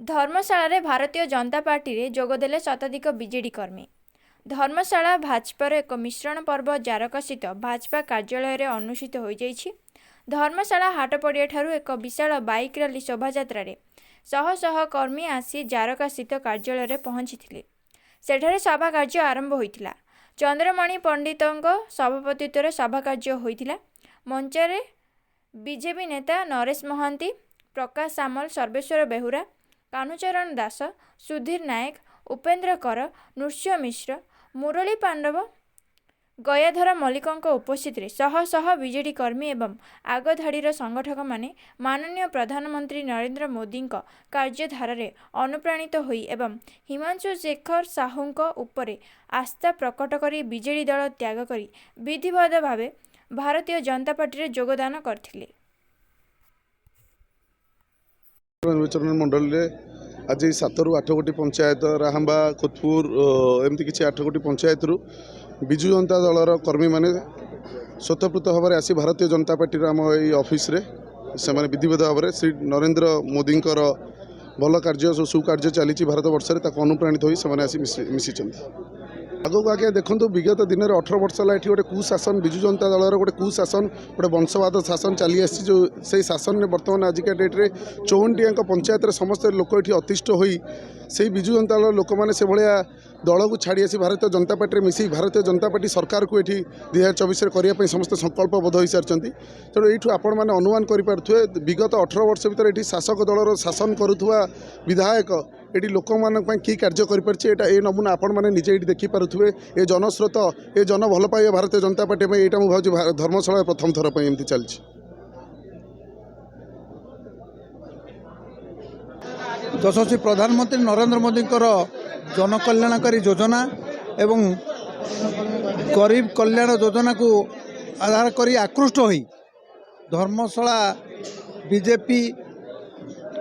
धर्मशाला Bharatiya Janata party रे जोगदेले शताधिक BJD कर्मी। धर्मशाला भाजपार एक मिश्रण पर्व जारका स्थित भाजपा कार्यालय रे अनुष्ठित हो जाइछि। धर्मशाला हाटपड़िया ठारू एक विशाल बाइक रैली शोभायात्रा रे शह शह कर्मी आसी जारका स्थित कार्यालय रे पहुंची। सेठारे सभा कार्य आरंभ होइतिला। चंद्रमणि पंडितंक सभापतित्व सभा कार्य होइतिला। मंचरे बीजेपी नेता नरेश महांती, प्रकाश सामल, सर्वेश्वर बेहुरा, कानुचरण दास, सुधीर नायक, उपेन्द्र कर, नृस्य मिश्र, मुरली पांडव, गयाधर मल्लिक उपस्थित शह शह बीजेडी कर्मी एवं आगधाड़ीर संगठक माने माननीय प्रधानमंत्री नरेंद्र मोदी कार्यधारा रे अनुप्राणित होई एवं हिमांशु शेखर साहू उपरे आस्था प्रकट करी बीजेडी दल त्याग करी विधिवत भावे भारतीय जनता पार्टी रे योगदान करथिले। निर्वाचन मंडल आज 7 ରୁ 8 गोटी पंचायत राहंबा खोतपुर एमती किसी 8 गोटी पंचायत रु विजु जनता दलर कर्मी माने स्वतःप्रत भाव में आसी भारतीय जनता पार्टी आम ये ऑफिस रे से विधिवत भाव में श्री नरेंद्र मोदी भल कार्य सुकार्य चली भारत वर्ष अनुप्राणित होती आसी मिसी आगक आगे देखो विगत दिन में 18 वर्ष है गोटे कुशासन विजु जनता दलर गोटे कुशासन गोटे वंशवाद शासन चली आसी जो से शासन में बर्तमान आजिका डेट्रे 54 पंचायत समस्त लोक ये अतिष्ठ हो विजु जनता दल लोक मैंने से भाया दल को छाड़ी आसी भारतीय जनता पार्टी में मिसी भारतीय जनता पार्टी सरकार को ये 2024 करने समस्त संकल्पबद्ध हो सारी तेणु यू आपण मैंने अनुमान करें विगत 18 वर्ष भर ये शासक दलर शासन करुवा विधायक ये लोक मान कि कार्य कर नमूना आपण मैंने निजे ये देखिपे ये जनस्रोत ये जन भल पाए भारतीय जनता पार्टी में यहाँ मुझे भावी धर्मशाला प्रथम थर पर एमती चलती यशस्वी प्रधानमंत्री नरेंद्र मोदी जनकल्याणकारी योजना एवं गरीब कल्याण योजना को आधार करी आकृष्ट होई धर्मशाला बीजेपी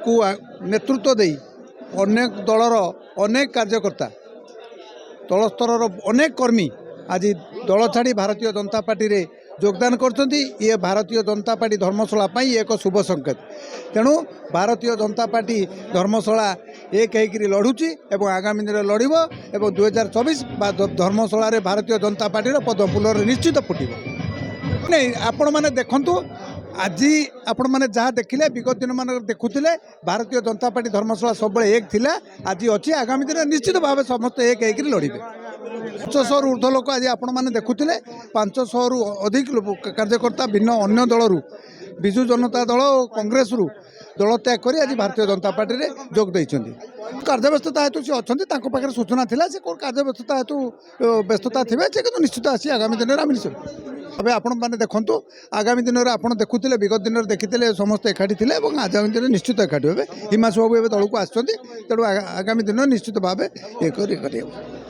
को नेतृत्व दे अनेक दलर अनेक कार्यकर्ता तल स्तर अनेक कर्मी आज दल छाड़ी भारतीय जनता पार्टी रे योगदान करछंती। ये भारतीय जनता पार्टी धर्मशाला पाई एक शुभ संकेत। तेणु भारतीय जनता पार्टी धर्मशाला एक होकर लड़ुची एवं आगामी दिन लड़ब एवं 2024 धर्मशाला रे भारतीय जनता पार्टी पद्म फूल निश्चित फुटब। नहीं आपण मैंने देखु आज आपण मैंने जहाँ देखिले विगत दिन मान देखुले भारतीय जनता पार्टी धर्मशाला सब एक थिला आज अच्छी आगामी दिन निश्चित भाव समस्त एक होकर लड़े। 500 रु ऊर्ध्व लोक आज आपण मैंने देखुले 500 रु अधिक कार्यकर्ता भिन्न अन्य दलरू विजु जनता दल और कांग्रेस रु दल त्याग कर आज भारतीय जनता पार्टी रे जोग देइछन्ती। कार्यव्यस्तता हेतु से अच्छा पाखे सूचना थिला से कार्यव्यस्तता हेतु व्यस्तता थे कि निश्चित आसी आगामी दिन में मिल अबे आपण मैंने देखु आगामी दिन में आपड़ देखुले विगत दिन में देखी समस्त एकाठी थे आगामी दिन निश्चित एकाठी हे हिमांशु बाबू दल को आसुँच तेणु आगामी दिन निश्चित भाव ये कर